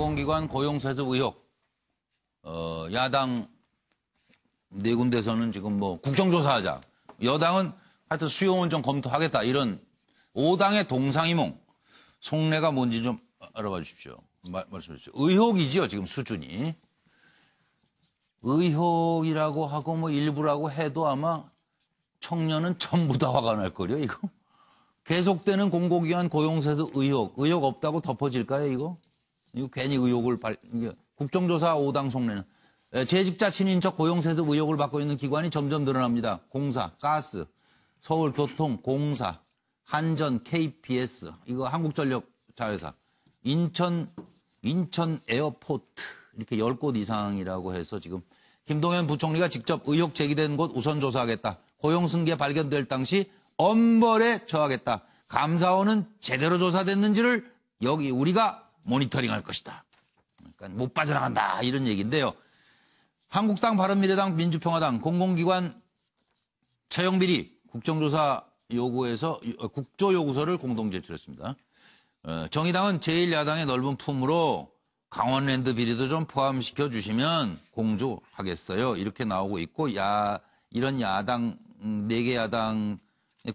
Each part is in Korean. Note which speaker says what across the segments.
Speaker 1: 공공기관 고용세습 의혹. 야당 네 군데서는 지금 뭐 국정조사하자. 여당은 하여튼 수용은 좀 검토하겠다. 이런 5당의 동상이몽. 속내가 뭔지 좀 알아봐 주십시오. 말씀해 주십시오. 의혹이지요, 지금 수준이. 의혹이라고 하고 뭐 일부라고 해도 아마 청년은 전부 다 화가 날 거려, 이거. 계속되는 공공기관 고용세습 의혹. 의혹 없다고 덮어질까요, 이거? 이거 괜히 의혹을 국정조사 5당 속내는. 재직자 친인척 고용세습 의혹을 받고 있는 기관이 점점 늘어납니다. 공사, 가스, 서울교통, 공사, 한전, KBS, 이거 한국전력 자회사, 인천 에어포트, 이렇게 10곳 이상이라고 해서 지금 김동연 부총리가 직접 의혹 제기된 곳 우선 조사하겠다. 고용승계 발견될 당시 엄벌에 처하겠다. 감사원은 제대로 조사됐는지를 여기 우리가 모니터링할 것이다. 그러니까 못 빠져나간다 이런 얘기인데요. 한국당, 바른미래당, 민주평화당 공공기관 채용비리 국정조사 요구에서 국조요구서를 공동 제출했습니다. 정의당은 제1야당의 넓은 품으로 강원랜드 비리도 좀 포함시켜 주시면 공조하겠어요. 이렇게 나오고 있고 이런 야당 4개 야당의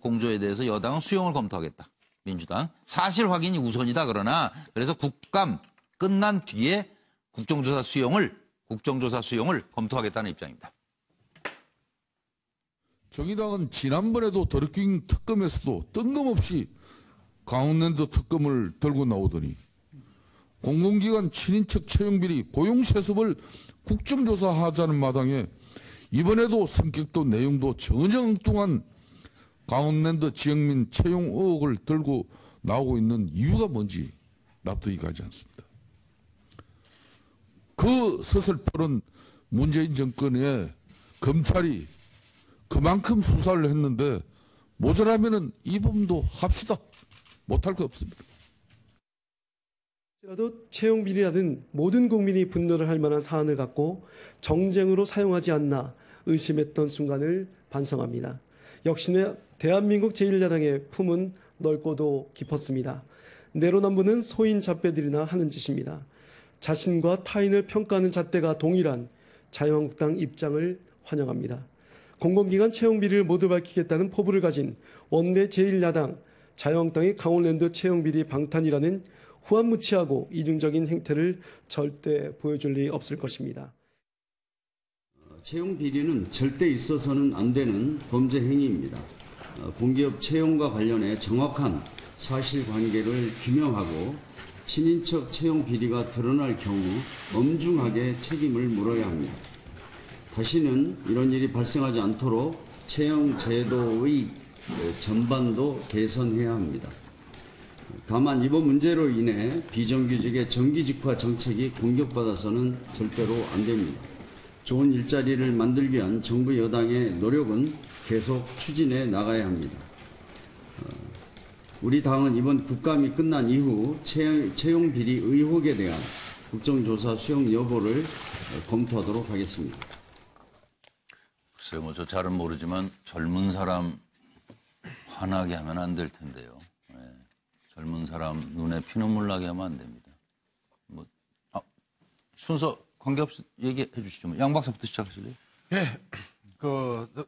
Speaker 1: 공조에 대해서 여당은 수용을 검토하겠다. 민주당. 사실 확인이 우선이다 그러나 그래서 국감 끝난 뒤에 국정조사 수용을 검토하겠다는 입장입니다.
Speaker 2: 정의당은 지난번에도 드루킹 특검에서도 뜬금없이 강원랜드 특검을 들고 나오더니 공공기관 친인척 채용비리 고용세습을 국정조사하자는 마당에 이번에도 성격도 내용도 전혀 엉뚱한 강원랜드 지역민 채용 의혹을 들고 나오고 있는 이유가 뭔지 납득이 가지 않습니다. 그 서슬퍼런 문재인 정권에 검찰이 그만큼 수사를 했는데 모자라면은 이 부분도 합시다. 못할 거 없습니다.
Speaker 3: 라도 채용 비리라는 모든 국민이 분노를 할 만한 사안을 갖고 정쟁으로 사용하지 않나 의심했던 순간을 반성합니다. 역시나 대한민국 제1야당의 품은 넓고도 깊었습니다. 내로남불은 소인 잡배들이나 하는 짓입니다. 자신과 타인을 평가하는 잣대가 동일한 자유한국당 입장을 환영합니다. 공공기관 채용 비리를 모두 밝히겠다는 포부를 가진 원내 제1야당 자유한국당의 강원랜드 채용 비리 방탄이라는 후한무치하고 이중적인 행태를 절대 보여줄 리 없을 것입니다.
Speaker 4: 채용 비리는 절대 있어서는 안 되는 범죄 행위입니다. 공기업 채용과 관련해 정확한 사실관계를 규명하고 친인척 채용 비리가 드러날 경우 엄중하게 책임을 물어야 합니다. 다시는 이런 일이 발생하지 않도록 채용 제도의 전반도 개선해야 합니다. 다만 이번 문제로 인해 비정규직의 정기직화 정책이 공격받아서는 절대로 안 됩니다. 좋은 일자리를 만들기 위한 정부 여당의 노력은 계속 추진해 나가야 합니다. 우리 당은 이번 국감이 끝난 이후 채용 비리 의혹에 대한 국정조사 수용 여부를 검토하도록 하겠습니다.
Speaker 1: 글쎄요, 저 잘은 모르지만 젊은 사람 화나게 하면 안 될 텐데요. 네. 젊은 사람 눈에 피눈물 나게 하면 안 됩니다. 순서 관계없이 얘기해 주시죠. 양 박사부터 시작하실래요?
Speaker 5: 예,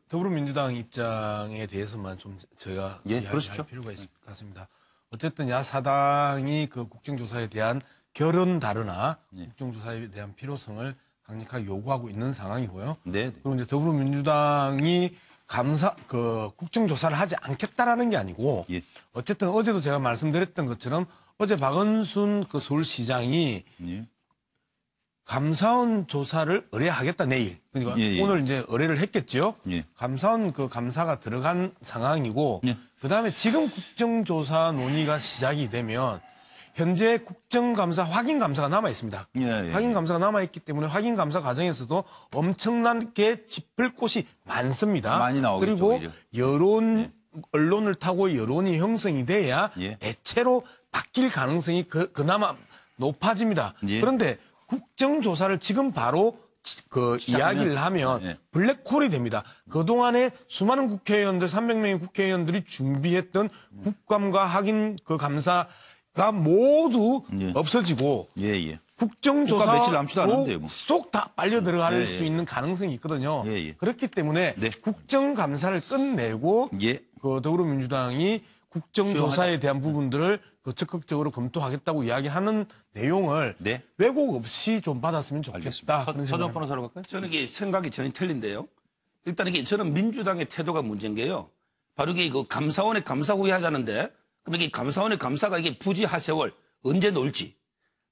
Speaker 5: 더불어민주당 입장에 대해서만 좀 제가 이야기할 필요가 있을 것 같습니다. 어쨌든 야사당이 그 국정조사에 대한 결은 다르나 국정조사에 대한 필요성을 강력하게 요구하고 있는 상황이고요.
Speaker 1: 네.
Speaker 5: 그리고 이제 더불어민주당이 국정조사를 하지 않겠다라는 게 아니고 어쨌든 어제도 제가 말씀드렸던 것처럼 어제 박원순 그 서울시장이 감사원 조사를 의뢰하겠다 내일. 그러니까 오늘 이제 의뢰를 했겠죠. 감사원 그 감사가 들어간 상황이고 그다음에 지금 국정조사 논의가 시작이 되면 현재 국정감사 확인감사가 남아 있습니다. 확인감사가 남아 있기 때문에 확인감사 과정에서도 엄청나게 짚을 곳이 많습니다.
Speaker 1: 많이 나오겠죠.
Speaker 5: 그리고 여론 언론을 타고 여론이 형성이 돼야 대체로 바뀔 가능성이 그나마 높아집니다. 그런데 국정조사를 지금 바로 이야기를 하면 블랙홀이 됩니다. 그동안에 수많은 국회의원들, 300명의 국회의원들이 준비했던 국감과 확인 그 감사가 모두 없어지고
Speaker 1: 국가 며칠 남지도 않았는데요, 뭐.
Speaker 5: 쏙 다 빨려 들어갈
Speaker 1: 예,
Speaker 5: 수
Speaker 1: 예.
Speaker 5: 있는 가능성이 있거든요.
Speaker 1: 예, 예.
Speaker 5: 그렇기 때문에
Speaker 1: 네.
Speaker 5: 국정감사를 끝내고
Speaker 1: 예.
Speaker 5: 그 더불어민주당이 국정조사에 대한 부분들을 그 적극적으로 검토하겠다고 이야기하는 내용을
Speaker 1: 네.
Speaker 5: 왜곡 없이 좀 받았으면 좋겠다. 그런
Speaker 1: 서정
Speaker 5: 생각을
Speaker 1: 변호사로 갈까요?
Speaker 6: 저는 이게 생각이 전혀 틀린데요. 일단 이게 저는 민주당의 태도가 문제인 게요. 바로 이게 그 감사원의 감사 후에 하자는데 그럼 이게 감사원의 감사가 이게 부지하세월 언제 놀지.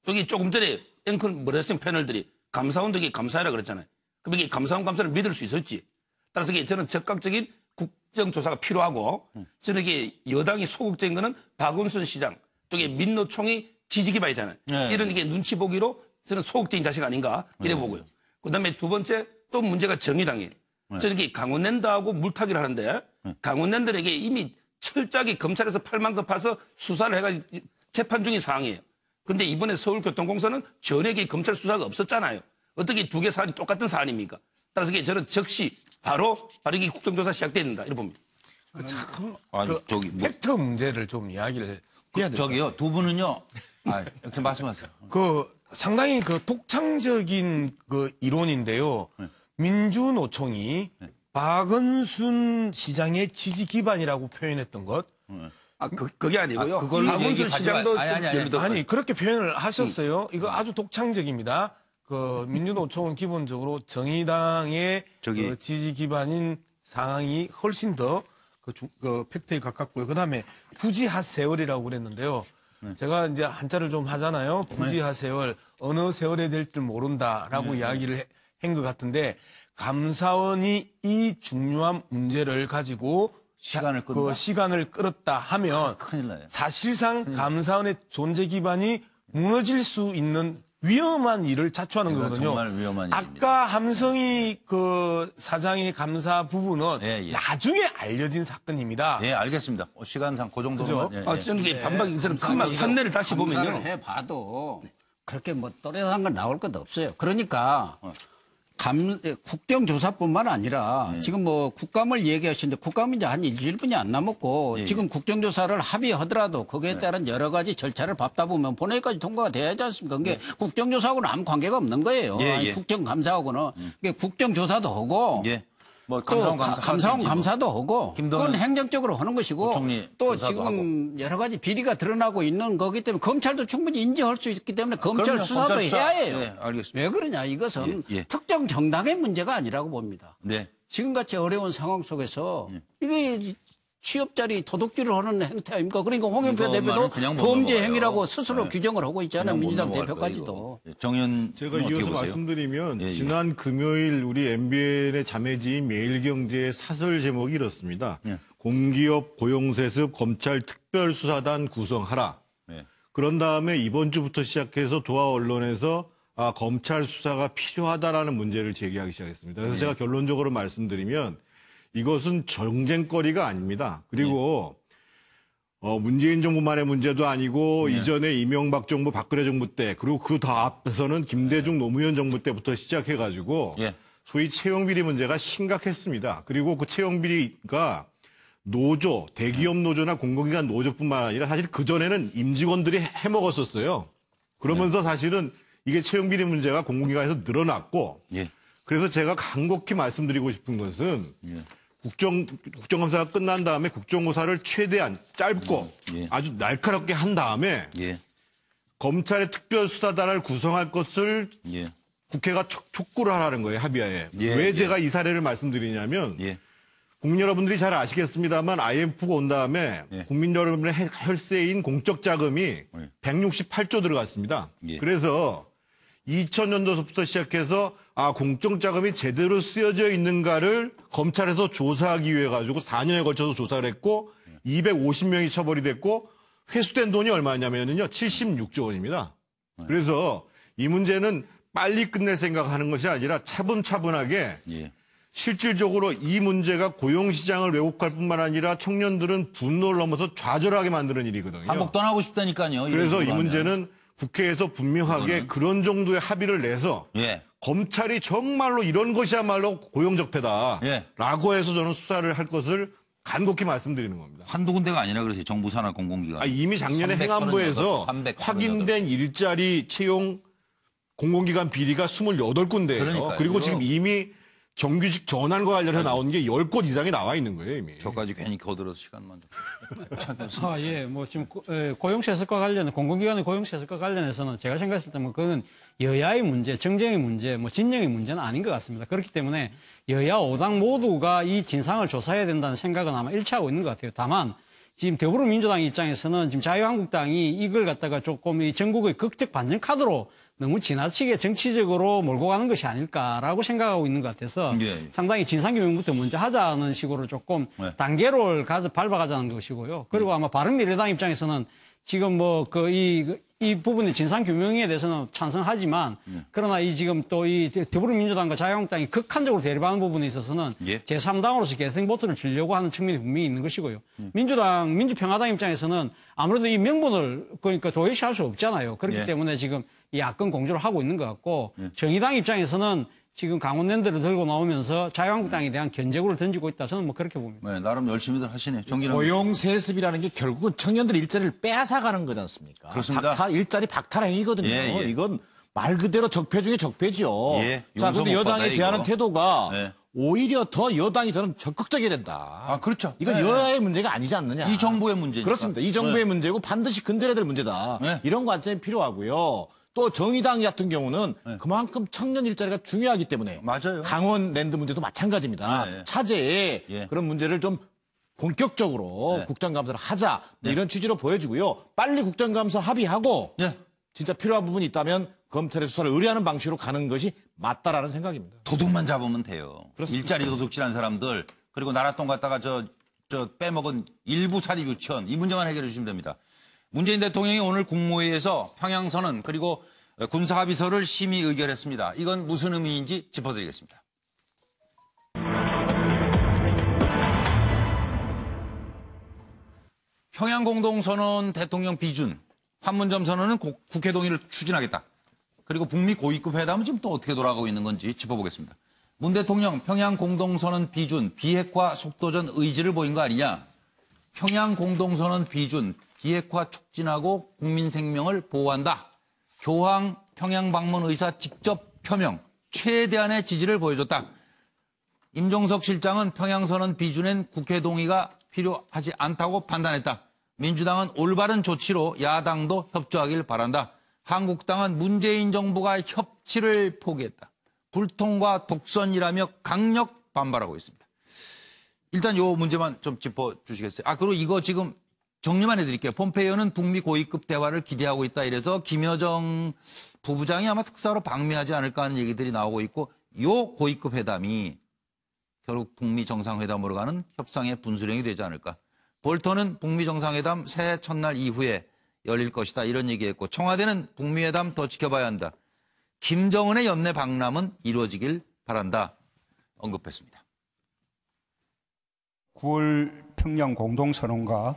Speaker 6: 여기 조금 전에 앵커 뭐랬으면 패널들이 감사원도 이게 감사해라 그랬잖아요. 그럼 이게 감사원 감사를 믿을 수 있을지. 따라서 이게 저는 적극적인 국정조사가 필요하고 저는 이게 여당이 소극적인 거는 박원순 시장 또 이게 민노총이 지지 기반이잖아요.
Speaker 1: 네.
Speaker 6: 이런 이게 눈치 보기로 저는 소극적인 자식 아닌가 이래 보고요. 그다음에 두 번째 또 문제가 정의당이에요. 저는 이게 강원랜드하고 물타기를 하는데 강원랜드에게 이미 철저하게 검찰에서 팔만큼 파서 수사를 해가지고 재판 중인 상황이에요. 그런데 이번에 서울교통공사는 전액이 검찰 수사가 없었잖아요. 어떻게 두 개 사안이 똑같은 사안입니까? 따라서 이게 저는 즉시 바로 이게 국정조사 시작돼야 된다 이렇게 봅니다.
Speaker 1: 아니, 저기 뭐,
Speaker 5: 팩트 문제를 좀 이야기를 해야 돼요.
Speaker 1: 저기요 두 분은요. 이렇게 말씀하세요.
Speaker 5: 그 상당히 그 독창적인 그 이론인데요. 민주노총이 박원순 시장의 지지 기반이라고 표현했던 것.
Speaker 6: 그게 아니고요.
Speaker 1: 그걸로
Speaker 6: 박원순
Speaker 1: 얘기하지
Speaker 6: 시장도
Speaker 1: 마- 아니.
Speaker 5: 아니 그렇게 표현을 하셨어요. 이거 아주 독창적입니다. 그 민주노총은 기본적으로 정의당의
Speaker 1: 저기-
Speaker 5: 그 지지 기반인 상황이 훨씬 더 그 팩트에 가깝고요. 그다음에 부지하세월이라고 그랬는데요. 제가 이제 한자를 좀 하잖아요. 부지하세월 어느 세월에 될 줄 모른다라고 이야기를 한 것 같은데 감사원이 이 중요한 문제를 가지고
Speaker 1: 시간을 끈다?
Speaker 5: 그 시간을 끌었다 하면
Speaker 1: 큰일 나요.
Speaker 5: 사실상 감사원의 존재 기반이 무너질 수 있는 위험한 일을 자초하는
Speaker 1: 이건
Speaker 5: 거거든요.
Speaker 1: 정말 위험한 일입니다.
Speaker 5: 아까 함성희 그 사장의 감사 부분은
Speaker 1: 예.
Speaker 5: 나중에 알려진 사건입니다.
Speaker 1: 예, 알겠습니다. 시간상 그 정도만.
Speaker 5: 그죠?
Speaker 1: 예, 예.
Speaker 6: 저는 이게 반박처럼 큰말 판례를 다시
Speaker 7: 감사를
Speaker 6: 보면요.
Speaker 7: 해봐도 그렇게 뭐 또렷한 건 나올 것도 없어요. 그러니까 국정조사뿐만 아니라 지금 뭐 국감을 얘기하시는데 국감은 이제 한 일주일뿐이 안 남았고
Speaker 1: 예, 예.
Speaker 7: 지금 국정조사를 합의하더라도 거기에 따른 여러 가지 절차를 밟다 보면 본회의까지 통과가 돼야지 않습니까? 그게 국정조사하고는 아무 관계가 없는 거예요.
Speaker 1: 예,
Speaker 7: 아니,
Speaker 1: 예.
Speaker 7: 국정감사하고는 그게 국정조사도 하고
Speaker 1: 예. 뭐
Speaker 7: 또 감사원 감사도 하고
Speaker 1: 김동연
Speaker 7: 그건 행정적으로 하는 것이고
Speaker 1: 부총리
Speaker 7: 또
Speaker 1: 조사도
Speaker 7: 지금 여러 가지 비리가 드러나고 있는 거기 때문에 검찰도 충분히 인지할 수 있기 때문에 검찰
Speaker 1: 그럼요.
Speaker 7: 수사도
Speaker 1: 검찰 수사.
Speaker 7: 해야 해요.
Speaker 1: 예, 알겠습니다.
Speaker 7: 왜 그러냐 이것은
Speaker 1: 예, 예.
Speaker 7: 특정 정당의 문제가 아니라고 봅니다.
Speaker 1: 네.
Speaker 7: 지금같이 어려운 상황 속에서 이게 취업자리 도둑질을 하는 행태 아닙니까? 그러니까 홍영표
Speaker 1: 이것만은
Speaker 7: 대표도
Speaker 1: 그냥 못
Speaker 7: 범죄
Speaker 1: 넘어가요.
Speaker 7: 행위라고 스스로
Speaker 1: 네.
Speaker 7: 규정을 하고 있잖아요.
Speaker 1: 그냥 못
Speaker 7: 민주당
Speaker 1: 넘어갈
Speaker 7: 대표까지도.
Speaker 1: 거예요, 이거. 정의원
Speaker 8: 제가
Speaker 1: 어떻게
Speaker 8: 이어서
Speaker 1: 보세요?
Speaker 8: 말씀드리면
Speaker 1: 예, 예.
Speaker 8: 지난 금요일 우리 MBN의 자매지인 매일경제의 사설 제목이 이렇습니다.
Speaker 1: 예.
Speaker 8: 공기업 고용세습 검찰 특별수사단 구성하라.
Speaker 1: 네.
Speaker 8: 그런 다음에 이번 주부터 시작해서 도하 언론에서 검찰 수사가 필요하다라는 문제를 제기하기 시작했습니다. 그래서 제가 결론적으로 말씀드리면 이것은 정쟁거리가 아닙니다. 그리고 문재인 정부만의 문제도 아니고 이전에 이명박 정부, 박근혜 정부 때 그리고 그 더 앞서는 김대중 노무현 정부 때부터 시작해가지고
Speaker 1: 예.
Speaker 8: 소위 채용비리 문제가 심각했습니다. 그리고 그 채용비리가 노조, 대기업 노조나 공공기관 노조뿐만 아니라 사실 그전에는 임직원들이 해먹었었어요. 그러면서 사실은 이게 채용비리 문제가 공공기관에서 늘어났고
Speaker 1: 예.
Speaker 8: 그래서 제가 간곡히 말씀드리고 싶은 것은
Speaker 1: 예.
Speaker 8: 국정감사가 끝난 다음에 국정조사를 최대한 짧고
Speaker 1: 예.
Speaker 8: 아주 날카롭게 한 다음에
Speaker 1: 예.
Speaker 8: 검찰의 특별수사단을 구성할 것을
Speaker 1: 예.
Speaker 8: 국회가 촉구를 하라는 거예요, 합의하에.
Speaker 1: 예,
Speaker 8: 왜
Speaker 1: 예.
Speaker 8: 제가 이 사례를 말씀드리냐면
Speaker 1: 예.
Speaker 8: 국민 여러분들이 잘 아시겠습니다만 IMF가 온 다음에
Speaker 1: 예.
Speaker 8: 국민 여러분의 혈세인 공적 자금이 168조 들어갔습니다.
Speaker 1: 예.
Speaker 8: 그래서 2000년도부터 시작해서 공적 자금이 제대로 쓰여져 있는가를 검찰에서 조사하기 위해 가지고 4년에 걸쳐서 조사를 했고 250명이 처벌이 됐고 회수된 돈이 얼마냐면요 76조 원입니다. 그래서 이 문제는 빨리 끝낼 생각하는 것이 아니라 차분차분하게
Speaker 1: 예.
Speaker 8: 실질적으로 이 문제가 고용시장을 왜곡할 뿐만 아니라 청년들은 분노를 넘어서 좌절하게 만드는 일이거든요.
Speaker 1: 한복 떠나고 싶다니까요. 이런
Speaker 8: 그래서 이
Speaker 1: 식으로 하면.
Speaker 8: 문제는 국회에서 분명하게 그런 정도의 합의를 내서
Speaker 1: 예.
Speaker 8: 검찰이 정말로 이런 것이야말로 고용적폐다
Speaker 1: 예.
Speaker 8: 라고 해서 저는 수사를 할 것을 간곡히 말씀드리는 겁니다.
Speaker 1: 한두 군데가 아니라 그러세요. 정부 산하 공공기관.
Speaker 8: 이미 작년에
Speaker 1: 338,
Speaker 8: 행안부에서
Speaker 1: 338.
Speaker 8: 확인된 일자리 채용 공공기관 비리가 28군데예요.
Speaker 1: 그러니까요.
Speaker 8: 그리고 지금 이미 정규직 전환과 관련해서 나온 게 10곳 이상이 나와 있는 거예요, 이미.
Speaker 1: 저까지 괜히 거들어서 시간만.
Speaker 9: 예, 뭐 지금 고용세습과 관련, 공공기관의 고용세습과 관련해서는 제가 생각했을 때 뭐 그건 여야의 문제, 정쟁의 문제, 뭐 진영의 문제는 아닌 것 같습니다. 그렇기 때문에 여야 5당 모두가 이 진상을 조사해야 된다는 생각은 아마 일치하고 있는 것 같아요. 다만 지금 더불어민주당 입장에서는 지금 자유한국당이 이걸 갖다가 조금 이 전국의 극적 반전 카드로 너무 지나치게 정치적으로 몰고 가는 것이 아닐까라고 생각하고 있는 것 같아서
Speaker 1: 예.
Speaker 9: 상당히 진상규명부터 먼저 하자는 식으로 조금
Speaker 1: 네.
Speaker 9: 단계를 밟아가자는 것이고요. 그리고 아마 바른미래당 입장에서는 지금 뭐 이 부분의 진상규명에 대해서는 찬성하지만 그러나 이 지금 또 이 더불어민주당과 자유한국당이 극한적으로 대립하는 부분에 있어서는
Speaker 1: 예.
Speaker 9: 제3당으로서 계승 보트를 주려고 하는 측면이 분명히 있는 것이고요. 민주평화당 입장에서는 아무래도 이 명분을 그러니까 도외시할 수 없잖아요. 그렇기
Speaker 1: 예.
Speaker 9: 때문에 지금 이 야권 공조를 하고 있는 것 같고 정의당 입장에서는 지금 강원랜드를 들고 나오면서 자유한국당에 대한 견제구를 던지고 있다. 저는 뭐 그렇게 봅니다.
Speaker 1: 네, 나름 열심히들 하시네. 정기는
Speaker 10: 고용세습이라는 게 결국은 청년들 일자리를 빼앗아가는 거지 않습니까?
Speaker 1: 그렇습니다.
Speaker 10: 일자리 박탈행위거든요.
Speaker 1: 예, 예.
Speaker 10: 이건 말 그대로 적폐 중에 적폐지요.
Speaker 1: 예,
Speaker 10: 자,
Speaker 1: 용서
Speaker 10: 근데
Speaker 1: 못
Speaker 10: 여당이
Speaker 1: 받아요,
Speaker 10: 대하는
Speaker 1: 이거.
Speaker 10: 태도가
Speaker 1: 네.
Speaker 10: 오히려 더 여당이 더는 적극적이어야 된다.
Speaker 1: 아, 그렇죠.
Speaker 10: 이건
Speaker 1: 네.
Speaker 10: 여야의 문제가 아니지 않느냐.
Speaker 1: 이 정부의 문제니까.
Speaker 10: 그렇습니다. 이 정부의 문제고 반드시 건드려야 될 문제다.
Speaker 1: 네.
Speaker 10: 이런 관점이 필요하고요. 또 정의당 같은 경우는 그만큼 청년 일자리가 중요하기 때문에
Speaker 1: 맞아요.
Speaker 10: 강원랜드 문제도 마찬가지입니다.
Speaker 1: 네.
Speaker 10: 차제에
Speaker 1: 예.
Speaker 10: 그런 문제를 좀 본격적으로
Speaker 1: 네.
Speaker 10: 국정감사를 하자
Speaker 1: 네.
Speaker 10: 이런 취지로 보여지고요. 빨리 국정감사 합의하고
Speaker 1: 예.
Speaker 10: 진짜 필요한 부분이 있다면 검찰의 수사를 의뢰하는 방식으로 가는 것이 맞다라는 생각입니다.
Speaker 1: 도둑만 잡으면 돼요.
Speaker 10: 그렇습니다.
Speaker 1: 일자리 도둑질한 사람들 그리고 나라돈 갖다가 저 빼먹은 일부 사립 유치원 이 문제만 해결해 주시면 됩니다. 문재인 대통령이 오늘 국무회의에서 평양선언 그리고 군사합의서를 심의 의결했습니다. 이건 무슨 의미인지 짚어드리겠습니다. 평양공동선언 대통령 비준, 판문점 선언은 국회 동의를 추진하겠다. 그리고 북미 고위급 회담은 지금 또 어떻게 돌아가고 있는 건지 짚어보겠습니다. 문 대통령 평양공동선언 비준, 비핵화 속도전 의지를 보인 거 아니냐. 평양공동선언 비준, 비핵화 촉진하고 국민 생명을 보호한다. 교황 평양 방문 의사 직접 표명, 최대한의 지지를 보여줬다. 임종석 실장은 평양선언 비준엔 국회 동의가 필요하지 않다고 판단했다. 민주당은 올바른 조치로 야당도 협조하길 바란다. 한국당은 문재인 정부가 협치를 포기했다. 불통과 독선이라며 강력 반발하고 있습니다. 일단 요 문제만 좀 짚어주시겠어요? 그리고 이거 지금 정리만 해드릴게요. 폼페이오는 북미 고위급 대화를 기대하고 있다. 이래서 김여정 부부장이 아마 특사로 방미하지 않을까 하는 얘기들이 나오고 있고 요 고위급 회담이 결국 북미 정상회담으로 가는 협상의 분수령이 되지 않을까. 볼턴은 북미 정상회담 새해 첫날 이후에 열릴 것이다. 이런 얘기했고 청와대는 북미 회담 더 지켜봐야 한다. 김정은의 연내 방남은 이루어지길 바란다. 언급했습니다.
Speaker 11: 9월 평양 공동선언과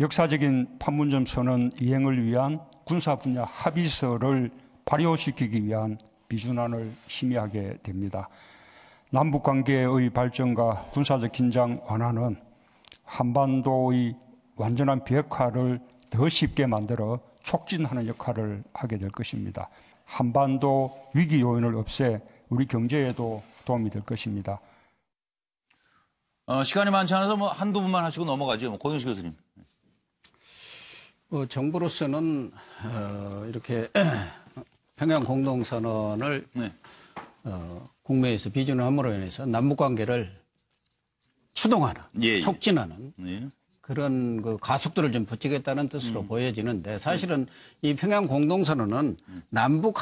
Speaker 11: 역사적인 판문점 선언 이행을 위한 군사 분야 합의서를 발효시키기 위한 비준안을 심의하게 됩니다. 남북관계의 발전과 군사적 긴장 완화는 한반도의 완전한 비핵화를 더 쉽게 만들어 촉진하는 역할을 하게 될 것입니다. 한반도 위기 요인을 없애 우리 경제에도 도움이 될 것입니다.
Speaker 1: 시간이 많지 않아서 뭐 한두 분만 하시고 넘어가죠. 고영식 교수님.
Speaker 7: 정부로서는 이렇게 평양 공동선언을
Speaker 1: 네.
Speaker 7: 국내에서 비준을 함으로 인해서 남북관계를 추동하는, 촉진하는 그런 그 가속도를 좀 붙이겠다는 뜻으로 보여지는데 사실은 이 평양 공동선언은 남북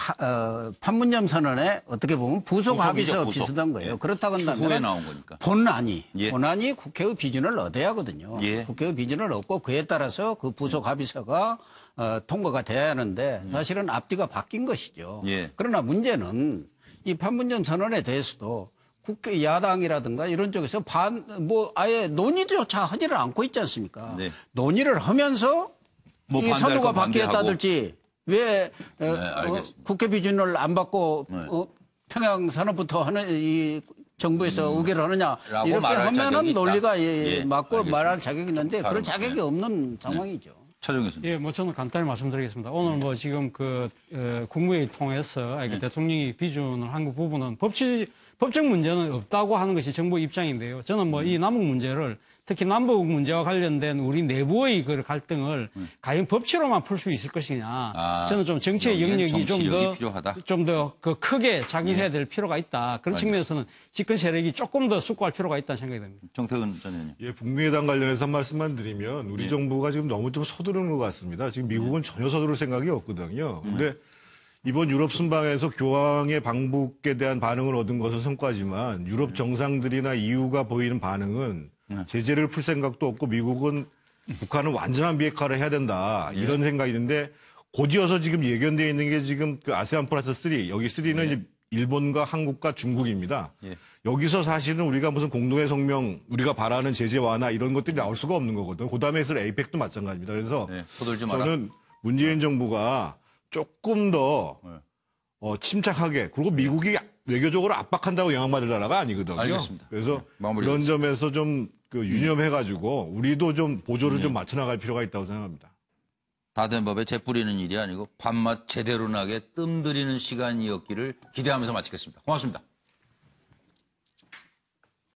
Speaker 7: 판문점 선언에 어떻게 보면 부속 합의서 비슷한 거예요. 그렇다고 한다면 본안이 국회의 비준을 얻어야 하거든요. 국회의 비준을 얻고 그에 따라서 그 부속 합의서가 통과가 돼야 하는데 사실은 앞뒤가 바뀐 것이죠. 그러나 문제는 이 판문점 선언에 대해서도 국회 야당이라든가 이런 쪽에서 아예 논의조차 하지를 않고 있지 않습니까? 논의를 하면서 이 선호가 바뀌었다든지 왜 국회 비준을 안 받고 평양 선언부터 하는 이 정부에서 의결을 하느냐 이렇게 하면은 논리가 맞고 말할 자격이 있는데 그럴 자격이 없는 상황이죠.
Speaker 1: 차정 교수님.
Speaker 9: 예, 뭐 저는 간단히 말씀드리겠습니다. 오늘 뭐 지금 국무회의 통해서 대통령이 비준을 한 그 부분은 법적 문제는 없다고 하는 것이 정부 입장인데요. 저는 뭐 이 남북 문제를 특히 남북 문제와 관련된 우리 내부의 그 갈등을 과연 법치로만 풀 수 있을 것이냐. 저는 좀 정치의 영역이 좀 더 크게 작용해야 될 필요가 있다. 그런 측면에서는 집권 세력이 조금 더 숙고할 필요가 있다는 생각이 듭니다.
Speaker 1: 정태근 전 의원님.
Speaker 8: 예, 북미회담 관련해서 한 말씀만 드리면 우리 정부가 지금 너무 좀 서두르는 것 같습니다. 지금 미국은 전혀 서두를 생각이 없거든요. 근데 이번 유럽 순방에서 교황의 방북에 대한 반응을 얻은 것은 성과지만 유럽 정상들이나 EU가 보이는 반응은 제재를 풀 생각도 없고 미국은 북한은 완전한 비핵화를 해야 된다. 이런 생각이 있는데 곧이어서 지금 예견되어 있는 게 지금 그 아세안 플러스 3. 여기 3는 이제 일본과 한국과 중국입니다. 여기서 사실은 우리가 무슨 공동의 성명, 우리가 바라는 제재 완화 이런 것들이 나올 수가 없는 거거든요. 그 다음에 있을 에이펙도 마찬가지입니다. 그래서 저는 문재인 정부가 조금 더 침착하게 그리고 미국이 외교적으로 압박한다고 영향받을 나라가 아니거든요.
Speaker 1: 알겠습니다.
Speaker 8: 그래서 그런 점에서 좀 유념해가지고 우리도 좀 보조를 좀 맞춰나갈 필요가 있다고 생각합니다.
Speaker 1: 다 된 법에 재 뿌리는 일이 아니고 밥맛 제대로 나게 뜸들이는 시간이었기를 기대하면서 마치겠습니다. 고맙습니다.